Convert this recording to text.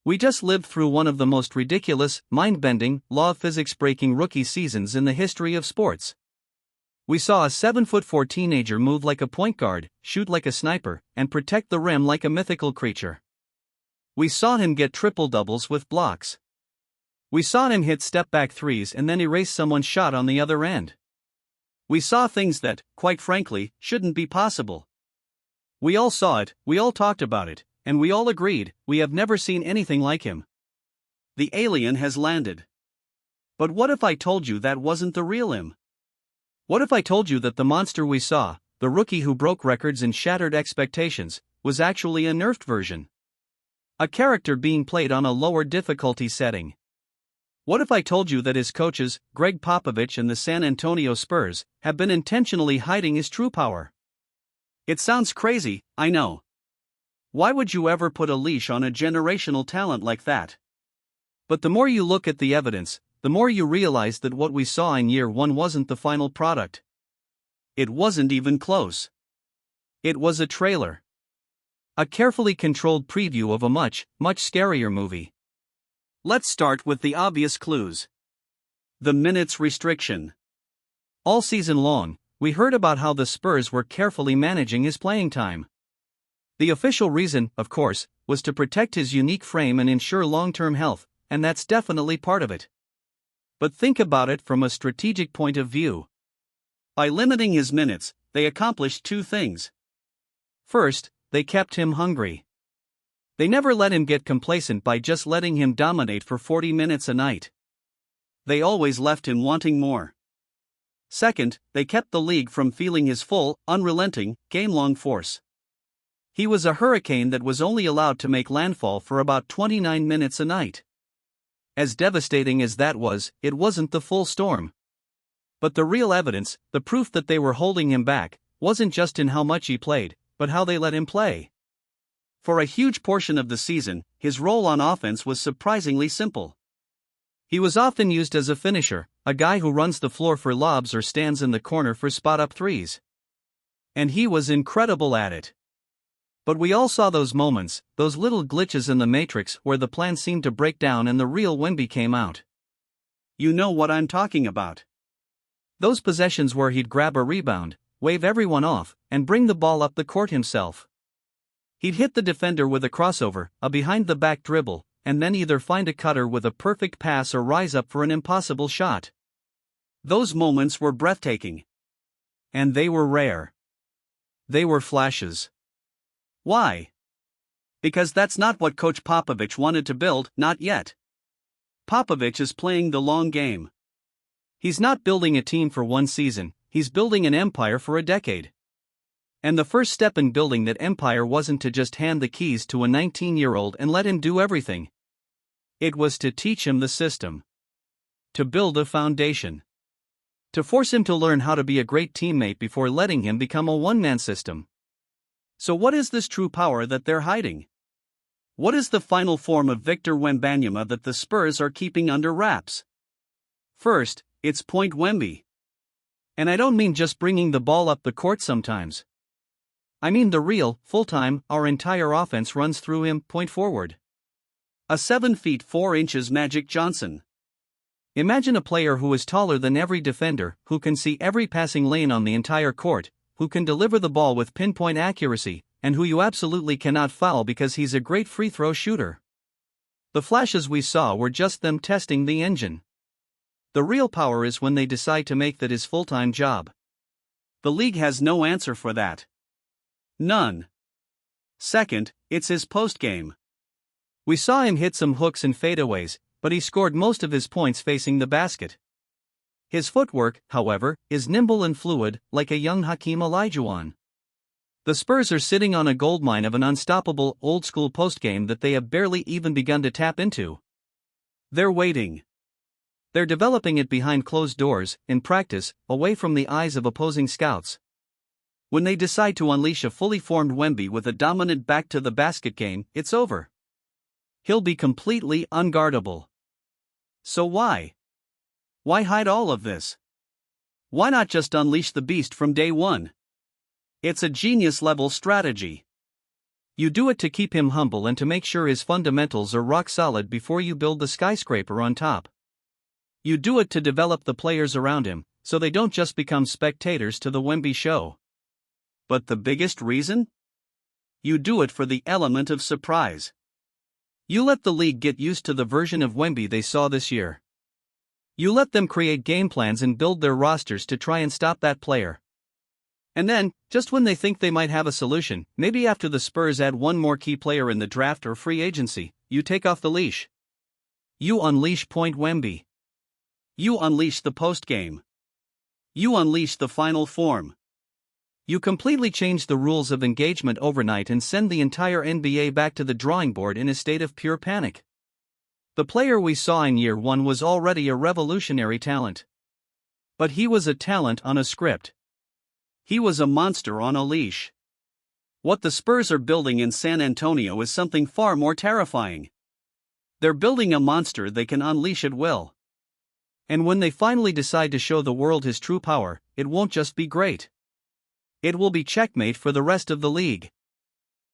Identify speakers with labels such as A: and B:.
A: We just lived through one of the most ridiculous, mind-bending, law-of-physics-breaking rookie seasons in the history of sports. We saw a 7'4" teenager move like a point guard, shoot like a sniper, and protect the rim like a mythical creature. We saw him get triple-doubles with blocks. We saw him hit step-back threes and then erase someone's shot on the other end. We saw things that, quite frankly, shouldn't be possible. We all saw it, we all talked about it, and we all agreed, we have never seen anything like him. The alien has landed. But what if I told you that wasn't the real him? What if I told you that the monster we saw, the rookie who broke records and shattered expectations, was actually a nerfed version? A character being played on a lower difficulty setting. What if I told you that his coaches, Gregg Popovich and the San Antonio Spurs, have been intentionally hiding his true power? It sounds crazy, I know. Why would you ever put a leash on a generational talent like that? But the more you look at the evidence, the more you realize that what we saw in year one wasn't the final product. It wasn't even close. It was a trailer. A carefully controlled preview of a much, much scarier movie. Let's start with the obvious clues. The minutes restriction. All season long, we heard about how the Spurs were carefully managing his playing time. The official reason, of course, was to protect his unique frame and ensure long-term health, and that's definitely part of it. But think about it from a strategic point of view. By limiting his minutes, they accomplished two things. First, they kept him hungry. They never let him get complacent by just letting him dominate for 40 minutes a night. They always left him wanting more. Second, they kept the league from feeling his full, unrelenting, game-long force. He was a hurricane that was only allowed to make landfall for about 29 minutes a night. As devastating as that was, it wasn't the full storm. But the real evidence, the proof that they were holding him back, wasn't just in how much he played, but how they let him play. For a huge portion of the season, his role on offense was surprisingly simple. He was often used as a finisher, a guy who runs the floor for lobs or stands in the corner for spot-up threes. And he was incredible at it. But we all saw those moments, those little glitches in the matrix where the plan seemed to break down and the real Wemby came out. You know what I'm talking about. Those possessions where he'd grab a rebound, wave everyone off, and bring the ball up the court himself. He'd hit the defender with a crossover, a behind-the-back dribble, and then either find a cutter with a perfect pass or rise up for an impossible shot. Those moments were breathtaking. And they were rare. They were flashes. Why? Because that's not what Coach Popovich wanted to build, not yet. Popovich is playing the long game. He's not building a team for one season, he's building an empire for a decade. And the first step in building that empire wasn't to just hand the keys to a 19-year-old and let him do everything. It was to teach him the system. To build a foundation. To force him to learn how to be a great teammate before letting him become a one-man system. So what is this true power that they're hiding? What is the final form of Victor Wembanyama that the Spurs are keeping under wraps? First, it's Point Wemby. And I don't mean just bringing the ball up the court sometimes. I mean the real, full-time, our entire offense runs through him, point forward. A 7 feet 4 inches Magic Johnson. Imagine a player who is taller than every defender, who can see every passing lane on the entire court, who can deliver the ball with pinpoint accuracy, and who you absolutely cannot foul because he's a great free throw shooter. The flashes we saw were just them testing the engine. The real power is when they decide to make that his full-time job. The league has no answer for that. None. Second, it's his postgame. We saw him hit some hooks and fadeaways, but he scored most of his points facing the basket. His footwork, however, is nimble and fluid, like a young Hakeem Olajuwon. The Spurs are sitting on a goldmine of an unstoppable, old-school postgame that they have barely even begun to tap into. They're waiting. They're developing it behind closed doors, in practice, away from the eyes of opposing scouts. When they decide to unleash a fully formed Wemby with a dominant back-to-the-basket game, it's over. He'll be completely unguardable. So why? Why hide all of this? Why not just unleash the beast from day one? It's a genius-level strategy. You do it to keep him humble and to make sure his fundamentals are rock solid before you build the skyscraper on top. You do it to develop the players around him, so they don't just become spectators to the Wemby show. But the biggest reason? You do it for the element of surprise. You let the league get used to the version of Wemby they saw this year. You let them create game plans and build their rosters to try and stop that player. And then, just when they think they might have a solution, maybe after the Spurs add one more key player in the draft or free agency, you take off the leash. You unleash Point Wemby. You unleash the postgame. You unleash the final form. You completely change the rules of engagement overnight and send the entire NBA back to the drawing board in a state of pure panic. The player we saw in year one was already a revolutionary talent. But he was a talent on a script. He was a monster on a leash. What the Spurs are building in San Antonio is something far more terrifying. They're building a monster they can unleash at will. And when they finally decide to show the world his true power, it won't just be great. It will be checkmate for the rest of the league.